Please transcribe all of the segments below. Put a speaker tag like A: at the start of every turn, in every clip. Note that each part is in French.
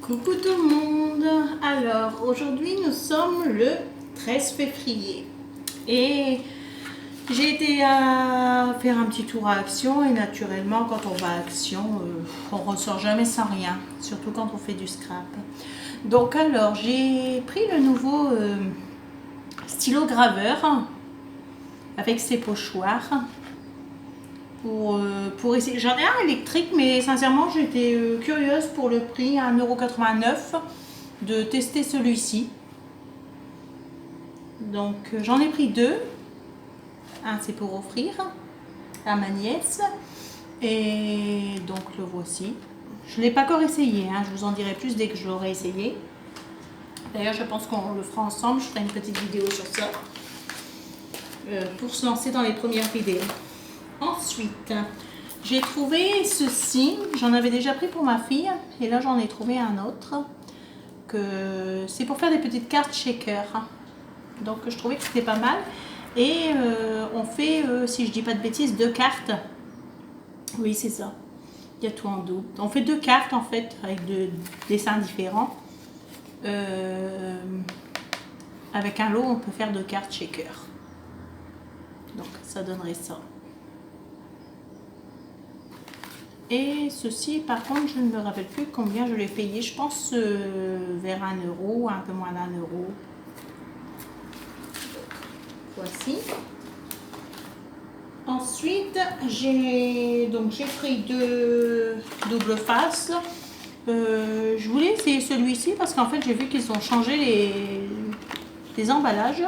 A: Coucou tout le monde. Alors aujourd'hui nous sommes le 13 février et j'ai été à faire un petit tour à Action et naturellement quand on va à Action on ressort jamais sans rien, surtout quand on fait du scrap. Donc alors j'ai pris le nouveau stylo graveur avec ses pochoirs pour essayer. J'en ai un électrique, mais sincèrement j'étais curieuse pour le prix à 1,89 € de tester celui-ci. Donc j'en ai pris deux. Un c'est pour offrir à ma nièce et donc le voici. Je ne l'ai pas encore essayé, hein. Je vous en dirai plus dès que je l'aurai essayé. D'ailleurs je pense qu'on le fera ensemble, je ferai une petite vidéo sur ça pour se lancer dans les premières vidéos. Ensuite, j'ai trouvé ceci, j'en avais déjà pris pour ma fille et là j'en ai trouvé un autre que c'est pour faire des petites cartes shaker. Donc je trouvais que c'était pas mal et on fait, si je dis pas de bêtises, 2 cartes. Oui c'est ça, il y a tout en double. On fait 2 cartes en fait avec 2 dessins différents. Avec un lot on peut faire 2 cartes shaker. Donc ça donnerait ça. Et ceci, par contre, je ne me rappelle plus combien je l'ai payé. Je pense vers 1 €, un peu moins d'1 €. Voici. Ensuite, j'ai pris 2 double face. Je voulais essayer celui-ci parce qu'en fait, j'ai vu qu'ils ont changé les emballages.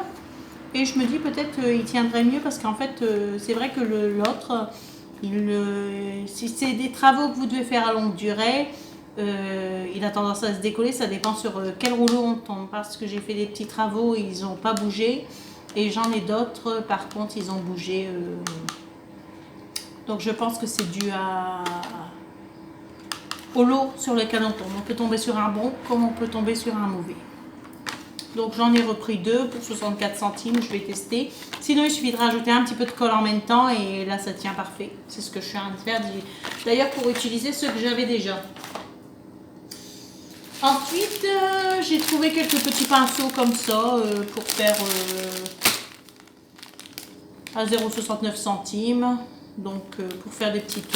A: Et je me dis peut-être il tiendrait mieux parce qu'en fait, c'est vrai que l'autre... si c'est des travaux que vous devez faire à longue durée, il a tendance à se décoller, ça dépend sur quel rouleau on tombe, parce que j'ai fait des petits travaux, ils n'ont pas bougé, et j'en ai d'autres, par contre, ils ont bougé. Donc je pense que c'est dû au lot sur lequel on tombe. On peut tomber sur un bon, comme on peut tomber sur un mauvais. Donc j'en ai repris 2 pour 64 centimes, je vais tester. Sinon il suffit de rajouter un petit peu de colle en même temps et là ça tient parfait. C'est ce que je suis en train de faire d'ailleurs pour utiliser ceux que j'avais déjà. Ensuite j'ai trouvé quelques petits pinceaux comme ça pour faire à 0,69 centimes. Donc pour faire des petites...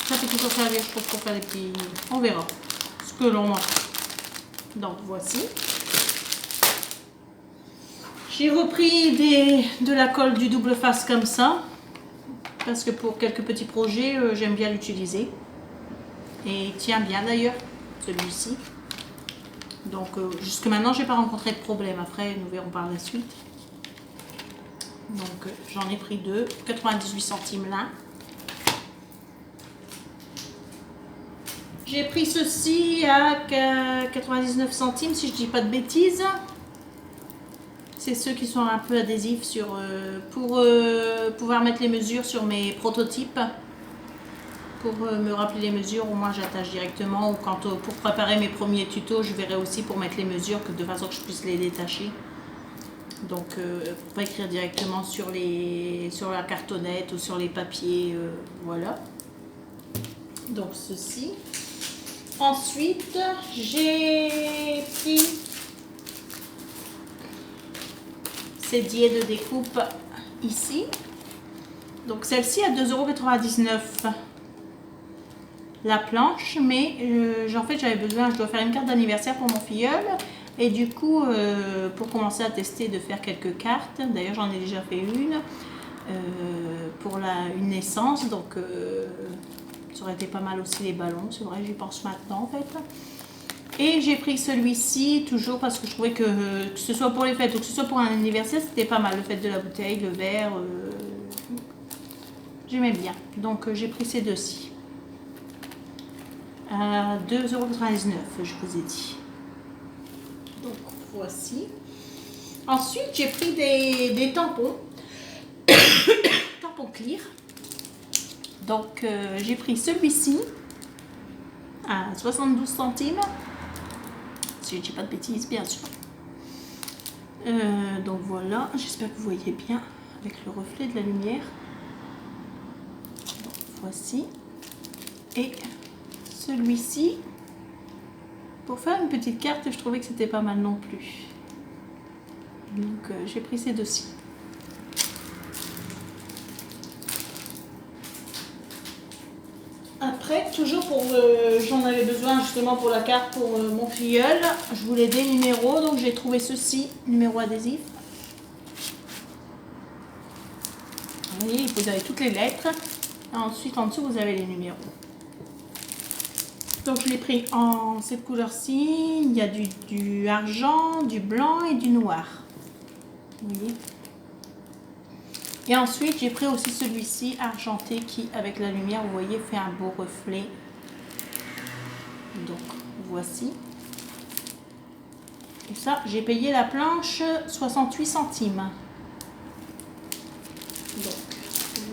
A: ça fait toujours servir je trouve pour faire des petits... On verra ce que l'on en fait. Donc voici. J'ai repris de la colle du double face comme ça. Parce que pour quelques petits projets, j'aime bien l'utiliser. Et il tient bien d'ailleurs, celui-ci. Donc jusque maintenant, j'ai pas rencontré de problème. Après, nous verrons par la suite. Donc j'en ai pris 2. 98 centimes l'un. J'ai pris ceci à 99 centimes si je dis pas de bêtises. C'est ceux qui sont un peu adhésifs pour pouvoir mettre les mesures sur mes prototypes. Pour me rappeler les mesures, au moins j'attache directement. Ou quand pour préparer mes premiers tutos, je verrai aussi pour mettre les mesures de façon que je puisse les détacher. Donc pas écrire directement sur la cartonnette ou sur les papiers. Voilà. Donc ceci. Ensuite, j'ai pris ces diés de découpe ici. Donc celle-ci à 2,99 € la planche, mais en fait j'avais besoin, je dois faire une carte d'anniversaire pour mon filleul. Et du coup, pour commencer à tester de faire quelques cartes, d'ailleurs j'en ai déjà fait une pour une naissance, donc... ça aurait été pas mal aussi les ballons, c'est vrai, j'y pense maintenant en fait. Et j'ai pris celui-ci toujours parce que je trouvais que ce soit pour les fêtes ou que ce soit pour un anniversaire, c'était pas mal. Le fait de la bouteille, le verre, j'aimais bien. Donc j'ai pris ces deux-ci. À 2,99 €, je vous ai dit. Donc voici. Ensuite, j'ai pris des tampons. Tampons clear. Donc j'ai pris celui-ci à 72 centimes, si je ne dis pas de bêtises bien sûr. Donc voilà, j'espère que vous voyez bien avec le reflet de la lumière. Donc, voici. Et celui-ci. Pour faire une petite carte, je trouvais que c'était pas mal non plus. Donc j'ai pris ces deux-ci. Après, toujours pour j'en avais besoin justement pour la carte pour mon filleul. Je voulais des numéros, donc j'ai trouvé ceci, numéro adhésif. Vous voyez, vous avez toutes les lettres. Ensuite, en dessous, vous avez les numéros. Donc je l'ai pris en cette couleur-ci. Il y a du argent, du blanc et du noir. Vous voyez. Et ensuite, j'ai pris aussi celui-ci argenté qui, avec la lumière, vous voyez, fait un beau reflet. Donc, voici. Et ça, j'ai payé la planche 68 centimes. Donc,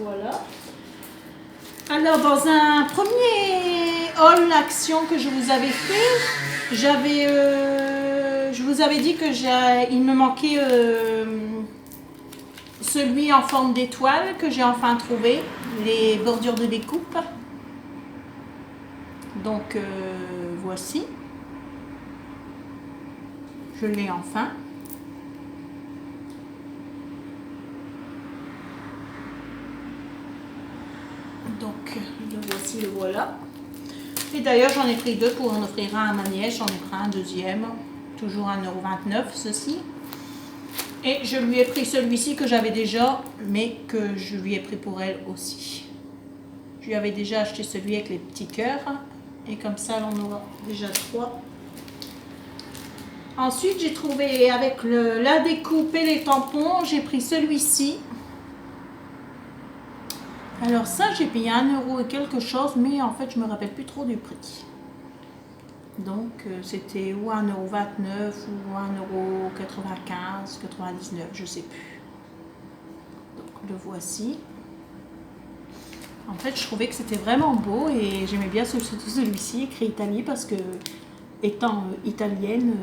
A: voilà. Alors, dans un premier haul action que je vous avais fait, je vous avais dit que il me manquait celui en forme d'étoile que j'ai enfin trouvé, les bordures de découpe. Donc voici, je l'ai enfin. Donc le voici, le voilà. Et d'ailleurs j'en ai pris deux pour en offrir un à ma nièce, j'en ai pris un deuxième, toujours 1,29 € ceci. Et je lui ai pris celui-ci que j'avais déjà, mais que je lui ai pris pour elle aussi. Je lui avais déjà acheté celui avec les petits cœurs. Et comme ça, on aura déjà 3. Ensuite, j'ai trouvé avec la découpe et les tampons, j'ai pris celui-ci. Alors ça, j'ai payé 1 € et quelque chose, mais en fait, je me rappelle plus trop du prix. Donc, c'était ou 1,29 € ou 1,95 €, 99, je sais plus. Donc, le voici. En fait, je trouvais que c'était vraiment beau et j'aimais bien surtout celui-ci, écrit Italie, parce que, étant italienne,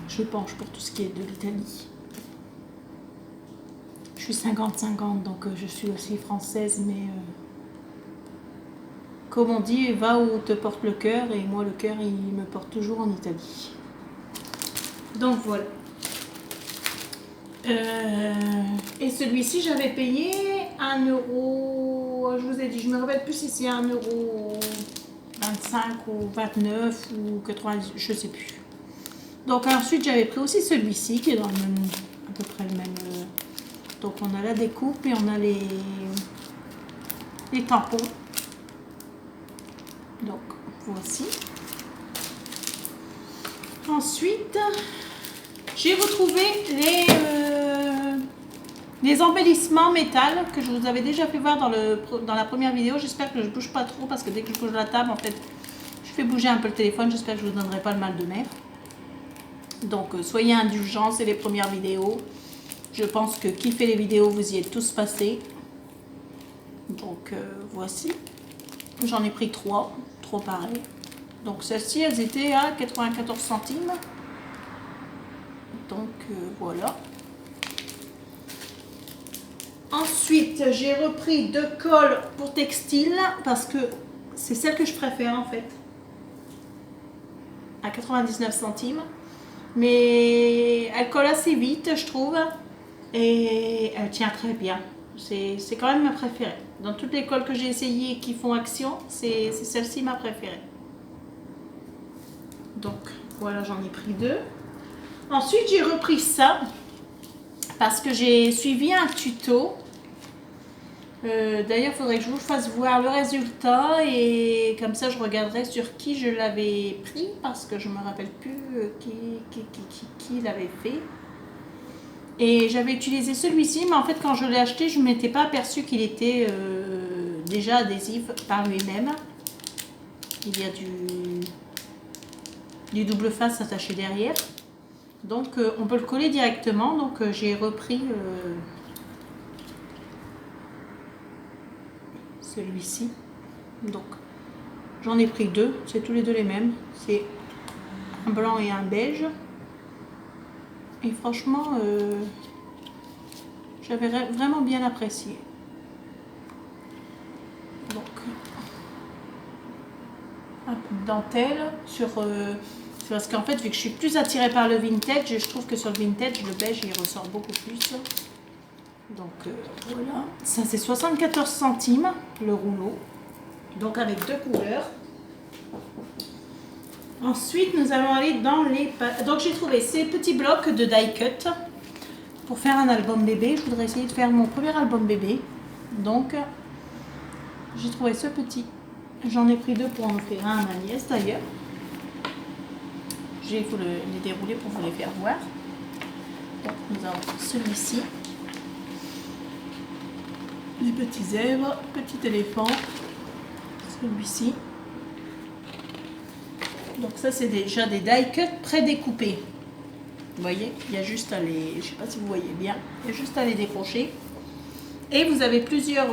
A: je penche pour tout ce qui est de l'Italie. Je suis 50-50, donc je suis aussi française, mais comme on dit, va où te porte le cœur, et moi le cœur il me porte toujours en Italie. Donc voilà. Et celui-ci j'avais payé 1 €, je vous ai dit, je me rappelle plus si c'est 1,25 € ou 29 ou 90, je sais plus. Donc ensuite j'avais pris aussi celui-ci qui est dans le même, à peu près le même. Donc on a la découpe et on a les tampons. Donc voici. Ensuite, j'ai retrouvé les embellissements métal que je vous avais déjà fait voir dans la première vidéo. J'espère que je ne bouge pas trop parce que dès que je bouge la table, en fait, je fais bouger un peu le téléphone. J'espère que je ne vous donnerai pas le mal de mer. Donc soyez indulgents, c'est les premières vidéos. Je pense que qui fait les vidéos, vous y êtes tous passés. Donc voici. J'en ai pris 3 pareils. Donc celles-ci, elles étaient à 94 centimes. Donc voilà. Ensuite, j'ai repris 2 colles pour textile parce que c'est celle que je préfère en fait. À 99 centimes. Mais elle colle assez vite, je trouve. Et elle tient très bien. C'est quand même ma préférée. Dans toutes les colles que j'ai essayées qui font action, c'est celle-ci ma préférée. Donc voilà, j'en ai pris 2. Ensuite, j'ai repris ça parce que j'ai suivi un tuto. D'ailleurs, il faudrait que je vous fasse voir le résultat et comme ça, je regarderai sur qui je l'avais pris parce que je ne me rappelle plus qui l'avait fait. Et j'avais utilisé celui-ci, mais en fait, quand je l'ai acheté, je ne m'étais pas aperçu qu'il était déjà adhésif par lui-même. Il y a du double face attaché derrière. Donc, on peut le coller directement. Donc, j'ai repris celui-ci. Donc, j'en ai pris 2. C'est tous les deux les mêmes. C'est un blanc et un beige. Et franchement, j'avais vraiment bien apprécié. Donc, un peu de dentelle sur... parce qu'en fait, vu que je suis plus attirée par le vintage, je trouve que sur le vintage, le beige, il ressort beaucoup plus. Donc voilà. Ça, c'est 74 centimes le rouleau. Donc avec 2 couleurs. Ensuite, nous allons aller dans les... Donc j'ai trouvé ces petits blocs de die cut pour faire un album bébé. Je voudrais essayer de faire mon premier album bébé. Donc j'ai trouvé ce petit. J'en ai pris 2 pour en offrir un à ma nièce d'ailleurs. Je vais vous les dérouler pour vous les faire voir. Donc nous avons celui-ci. Les petits zèbres, petit éléphant. Celui-ci. Donc ça c'est déjà des die cut pré-découpés. Vous voyez, il y a juste à les... Je ne sais pas si vous voyez bien. Il y a juste à les décrocher. Et vous avez plusieurs...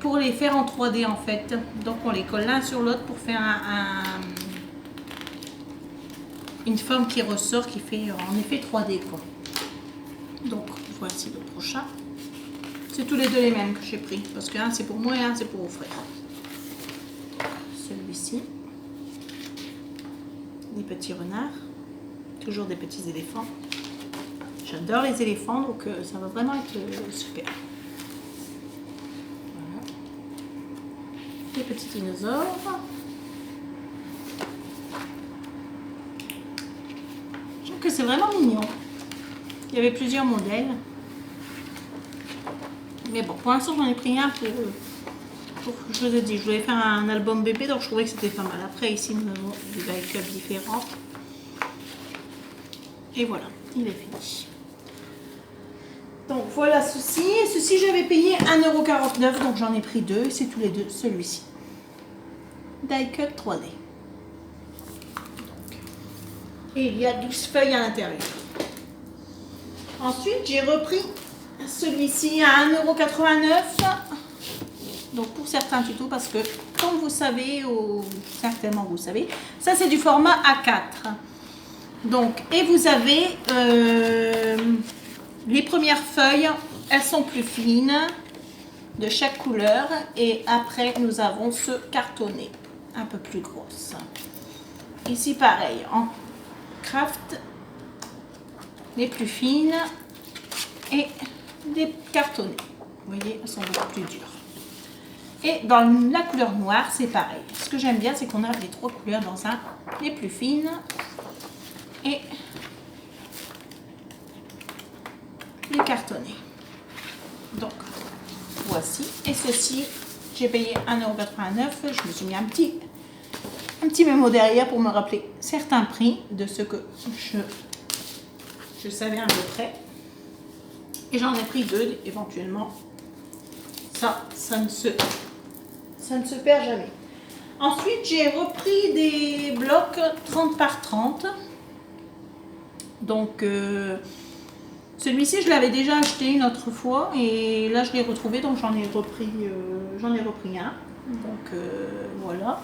A: pour les faire en 3D en fait. Donc on les colle l'un sur l'autre pour faire une forme qui ressort, qui fait en effet 3D quoi. Donc voici le prochain. C'est tous les deux les mêmes que j'ai pris. Parce qu'un c'est pour moi et un c'est pour offrir. Celui-ci. Des petits renards. Toujours des petits éléphants. J'adore les éléphants, donc ça va vraiment être super. Voilà. Des petits dinosaures. Je trouve que c'est vraiment mignon. Il y avait plusieurs modèles. Mais bon, pour l'instant j'en ai pris un pour je vous ai dit, je voulais faire un album bébé, donc je trouvais que c'était pas mal. Après ici nous avons des die cut différents. Et voilà, il est fini. Donc voilà ceci. Et ceci j'avais payé 1,49 €, donc j'en ai pris 2. Et c'est tous les deux celui-ci. Die cut 3D. Et il y a 12 feuilles à l'intérieur. Ensuite j'ai repris celui-ci à 1,89 €. Donc pour certains tutos, parce que comme vous savez, ou certainement vous savez, ça c'est du format A4. Donc, et vous avez les premières feuilles, elles sont plus fines de chaque couleur. Et après, nous avons ce cartonné, un peu plus grosse. Ici, pareil, en craft, les plus fines et des cartonnés. Vous voyez, elles sont beaucoup plus dures. Et dans la couleur noire, c'est pareil. Ce que j'aime bien, c'est qu'on a les 3 couleurs dans un, les plus fines et les cartonnés. Donc, voici. Et ceci, j'ai payé 1,89 €. Je me suis mis un petit mémo derrière pour me rappeler certains prix de ce que je savais à peu près. Et j'en ai pris 2 éventuellement. Ça ne se perd jamais. Ensuite, j'ai repris des blocs 30 par 30. Donc, celui-ci, je l'avais déjà acheté une autre fois. Et là, je l'ai retrouvé. Donc, j'en ai repris un. Donc, voilà.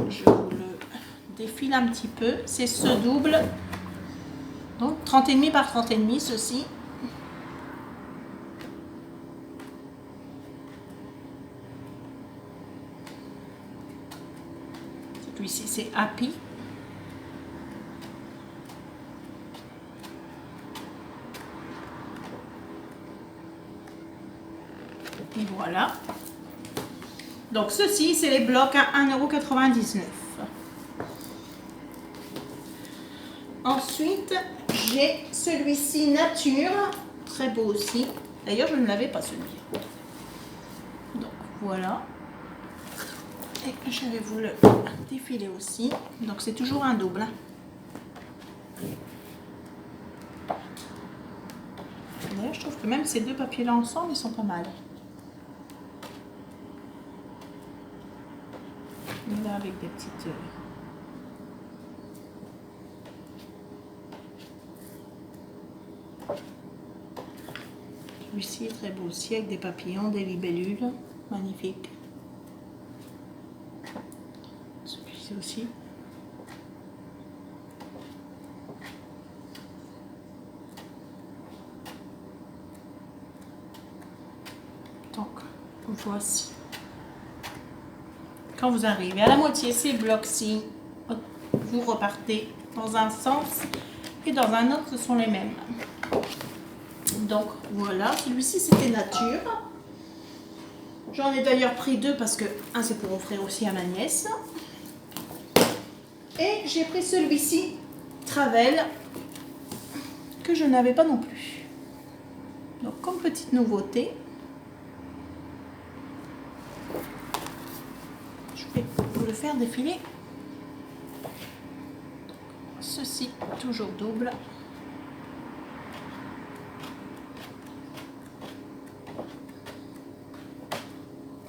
A: Je vous le défile un petit peu. C'est ce double. Donc, 30,5 par 30,5, ceci. Celui-ci, c'est Happy. Et voilà. Donc, ceci, c'est les blocs à 1,99 €. Ensuite, j'ai celui-ci Nature. Très beau aussi. D'ailleurs, je ne l'avais pas celui-là. Donc, voilà. Et je vais vous le défiler aussi. Donc, c'est toujours un double. D'ailleurs, je trouve que même ces 2 papiers-là ensemble, ils sont pas mal. Et là, avec des petites... Celui-ci est très beau aussi, avec des papillons, des libellules. Magnifique. Celui-ci aussi. Donc, voici. Quand vous arrivez à la moitié, ces blocs-ci, vous repartez dans un sens et dans un autre, ce sont les mêmes. Donc voilà, celui-ci c'était nature. J'en ai d'ailleurs pris 2 parce que un c'est pour offrir aussi à ma nièce. Et j'ai pris celui-ci, Travel, que je n'avais pas non plus. Donc comme petite nouveauté, je vais vous le faire défiler. Donc, ceci toujours double.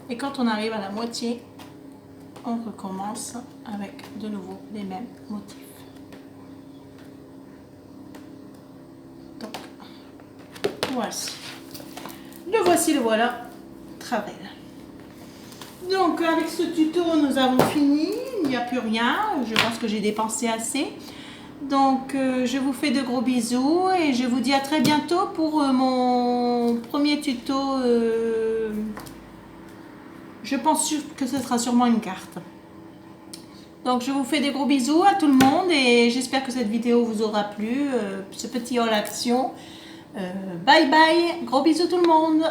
A: Et quand on arrive à la moitié, on recommence avec de nouveau les mêmes motifs. Donc, voici. Le voilà, Travel. Donc, avec ce tuto, nous avons fini. Il n'y a plus rien. Je pense que j'ai dépensé assez. Donc, je vous fais de gros bisous et je vous dis à très bientôt pour mon premier tuto. Je pense que ce sera sûrement une carte. Donc je vous fais des gros bisous à tout le monde et j'espère que cette vidéo vous aura plu, ce petit haul action. Bye bye, gros bisous tout le monde.